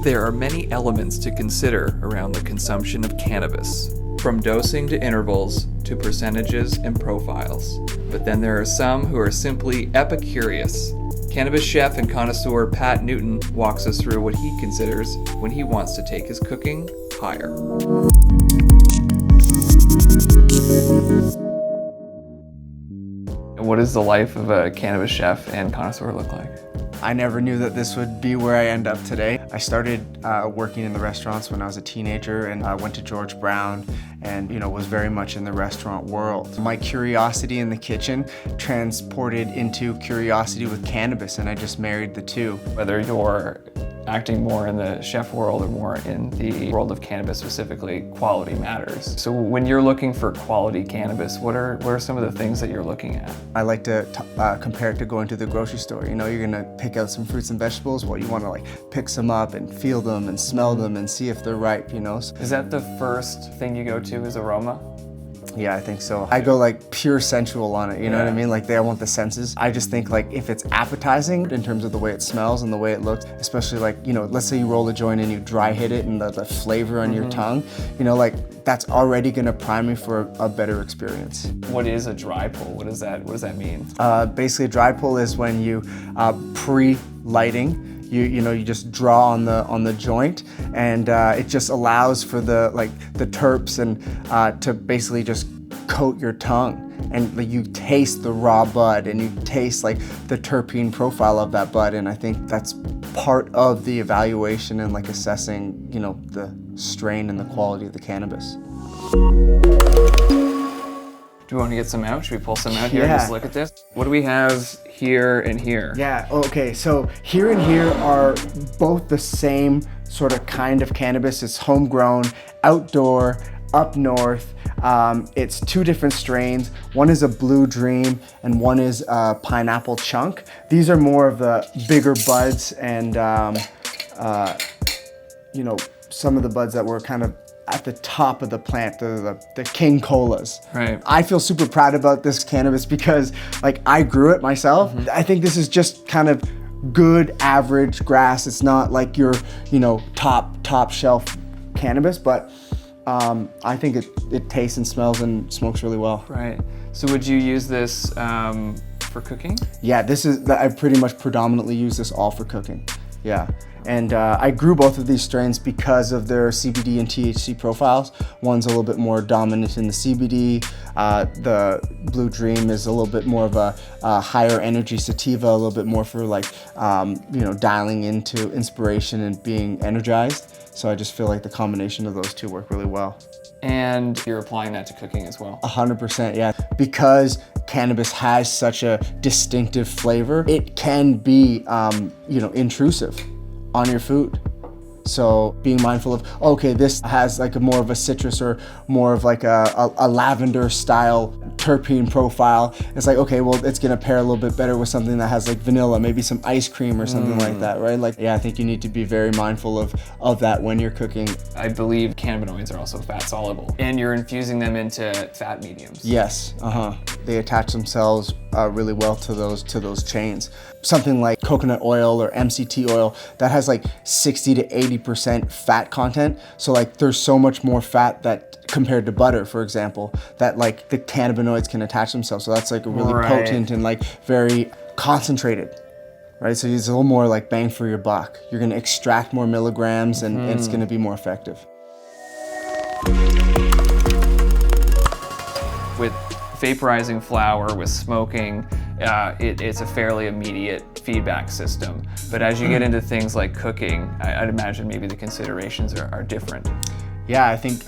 There are many elements to consider around the consumption of cannabis, from dosing to intervals to percentages and profiles. But then there are some who are simply epicurious. Cannabis chef and connoisseur Pat Newton walks us through what he considers when he wants to take his cooking higher. What does the life of a cannabis chef and connoisseur look like? I never knew that this would be where I end up today. I started working in the restaurants when I was a teenager, and I went to George Brown and was very much in the restaurant world. My curiosity in the kitchen transported into curiosity with cannabis, and I just married the two. Whether you're acting more in the chef world or more in the world of cannabis specifically, quality matters. So when you're looking for quality cannabis, what are some of the things that you're looking at? I like to compare it to going to the grocery store. You're gonna pick out some fruits and vegetables. Well, you wanna pick some up and feel them and smell them and see if they're ripe, Is that the first thing you go to is aroma? Yeah, I think so. I go pure sensual on it, you know what I mean? I want the senses. I just think if it's appetizing in terms of the way it smells and the way it looks, especially let's say you roll a joint and you dry hit it and the flavor on your tongue, that's already gonna prime you for a better experience. What is a dry pull? What does that mean? Basically a dry pull is when you pre-lighting, you just draw on the joint, and it just allows for the terps and to basically just coat your tongue, and you taste the raw bud and you taste the terpene profile of that bud, and I think that's part of the evaluation and assessing the strain and the quality of the cannabis. Do we want to get some out? Should we pull some out here Yeah. and just look at this? What do we have here and here? Yeah, okay, so here and here are both the same sort of kind of cannabis. It's homegrown, outdoor, up north. It's two different strains. One is a Blue Dream and one is a Pineapple Chunk. These are more of the bigger buds and some of the buds that were kind of at the top of the plant, the King Colas. Right. I feel super proud about this cannabis because I grew it myself. I think this is just kind of good average grass. It's not your top shelf cannabis, but I think it tastes and smells and smokes really well. Right. So would you use this for cooking? Yeah, I pretty much predominantly use this all for cooking. Yeah. And I grew both of these strains because of their CBD and THC profiles. One's a little bit more dominant in the CBD. The Blue Dream is a little bit more of a higher energy sativa, a little bit more for dialing into inspiration and being energized. So I just feel the combination of those two work really well. And you're applying that to cooking as well? 100%, yeah. Because cannabis has such a distinctive flavor, it can be, intrusive on your food. So being mindful of, okay, this has more of a citrus or more of a lavender style terpene profile. It's okay, well, it's gonna pair a little bit better with something that has vanilla, maybe some ice cream or something like that, right? Yeah, I think you need to be very mindful of that when you're cooking. I believe cannabinoids are also fat soluble, and you're infusing them into fat mediums. Yes, They attach themselves really well to those chains. Something like coconut oil or MCT oil that has 60 to 80% fat content. So there's so much more fat that compared to butter, for example, that the cannabinoids can attach themselves. So that's a really potent and very concentrated, right? So it's a little more bang for your buck. You're gonna extract more milligrams and it's gonna be more effective. With vaporizing flower, with smoking, it's a fairly immediate feedback system. But as you get into things like cooking, I'd imagine maybe the considerations are different. Yeah, I think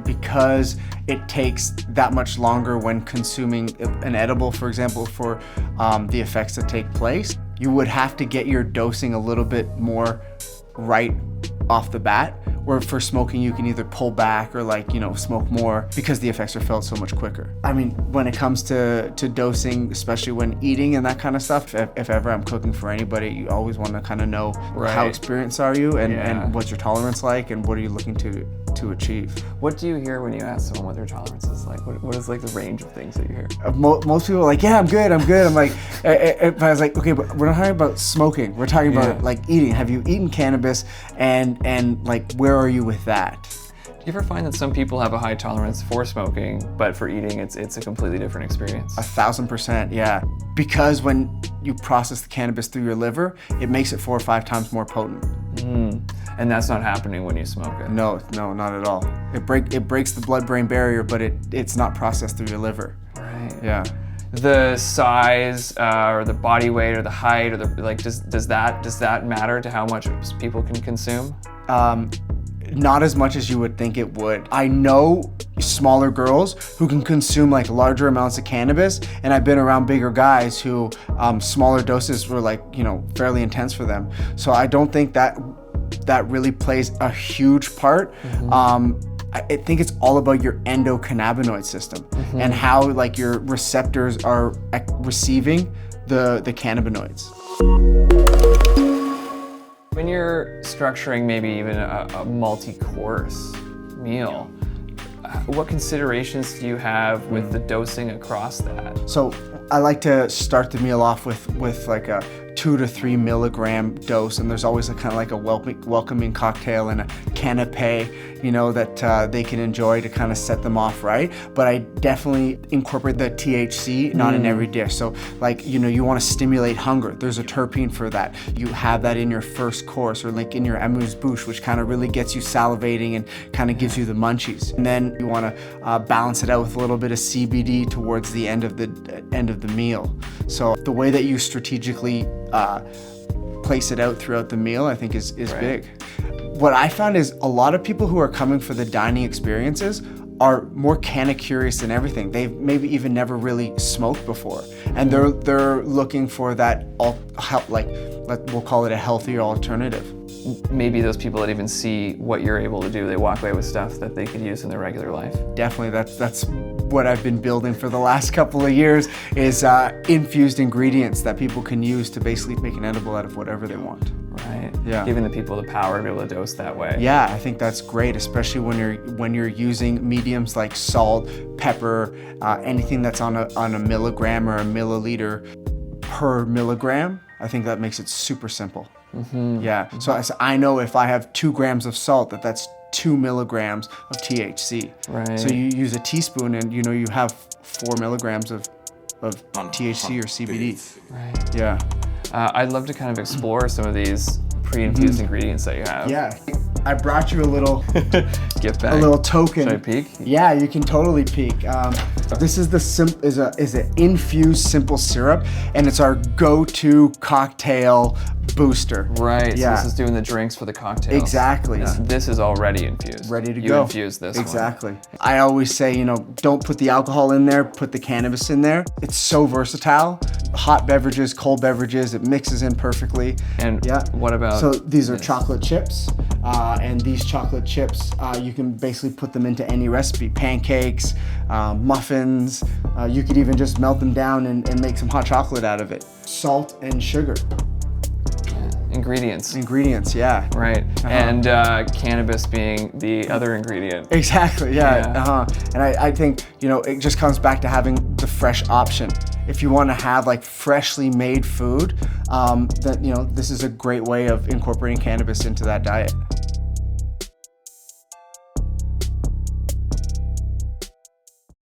because it takes that much longer when consuming an edible, for example, for the effects that take place, you would have to get your dosing a little bit more right off the bat. Where for smoking, you can either pull back or smoke more because the effects are felt so much quicker. I mean, when it comes to dosing, especially when eating and that kind of stuff, if ever I'm cooking for anybody, you always want to kind of know how experienced are you and what's your tolerance like and what are you looking to to achieve. What do you hear when you ask someone what their tolerance is like? What is like the range of things that you hear? Most people are like, yeah, I'm good. I'm like, but I was like, okay, but we're not talking about smoking. We're talking about like eating. Have you eaten cannabis, and like, where are you with that? Do you ever find that some people have a high tolerance for smoking, but for eating, it's a completely different experience? 1,000%, yeah. Because when you process the cannabis through your liver, it makes it 4 or 5 times more potent. And that's not happening when you smoke it? No, not at all. It breaks the blood-brain barrier, but it's not processed through your liver. Right. Yeah. The size, or the body weight, or the height, or the like, does that matter to how much people can consume? Not as much as you would think it would. I know smaller girls who can consume like larger amounts of cannabis, and I've been around bigger guys who smaller doses were like, fairly intense for them. So I don't think that really plays a huge part. I think it's all about your endocannabinoid system and how like your receptors are receiving the cannabinoids. When you're structuring maybe even a multi-course meal, what considerations do you have with the dosing across that? So I like to start the meal off with like a 2 to 3 milligram dose, and there's always a kind of like a welcoming cocktail and a canapé, that they can enjoy to kind of set them off right. But I definitely incorporate the THC, not in every dish. So like, you want to stimulate hunger. There's a terpene for that. You have that in your first course, or like in your amuse-bouche, which kind of really gets you salivating and kind of gives you the munchies. And then you want to balance it out with a little bit of CBD towards the end of the meal. So the way that you strategically place it out throughout the meal, I think is right. Big. What I found is a lot of people who are coming for the dining experiences are more CANNA curious than everything. They've maybe even never really smoked before, and they're looking for that we'll call it a healthier alternative. Maybe those people that even see what you're able to do, they walk away with stuff that they could use in their regular life. Definitely, that's what I've been building for the last couple of years is infused ingredients that people can use to basically make an edible out of whatever they want. Right. Yeah. Giving the people the power to be able to dose that way. Yeah, I think that's great, especially when you're using mediums like salt, pepper, anything that's on a milligram or a milliliter per milligram. I think that makes it super simple. Yeah. So I know if I have 2 grams of salt, that's 2 milligrams of THC. Right. So you use a teaspoon, and you have 4 milligrams of THC or CBD. Right. Yeah. I'd love to kind of explore some of these pre-infused ingredients that you have. Yeah. I brought you a little gift bag. A little token. Should I peek? Yeah, you can totally peek. This is is an infused simple syrup, and it's our go-to cocktail booster. Right. Yeah. So this is doing the drinks for the cocktails. Exactly. This is already infused. Ready to you go. You infused this exactly. one. I always say, don't put the alcohol in there, put the cannabis in there. It's so versatile. Hot beverages, cold beverages, it mixes in perfectly. And what about So these are chocolate chips. And these chocolate chips, you can basically put them into any recipe. Pancakes, muffins. You could even just melt them down and make some hot chocolate out of it. Salt and sugar. Ingredients, yeah. Right. And cannabis being the other ingredient. Exactly, yeah. And I think, it just comes back to having the fresh option. If you want to have like freshly made food, then this is a great way of incorporating cannabis into that diet.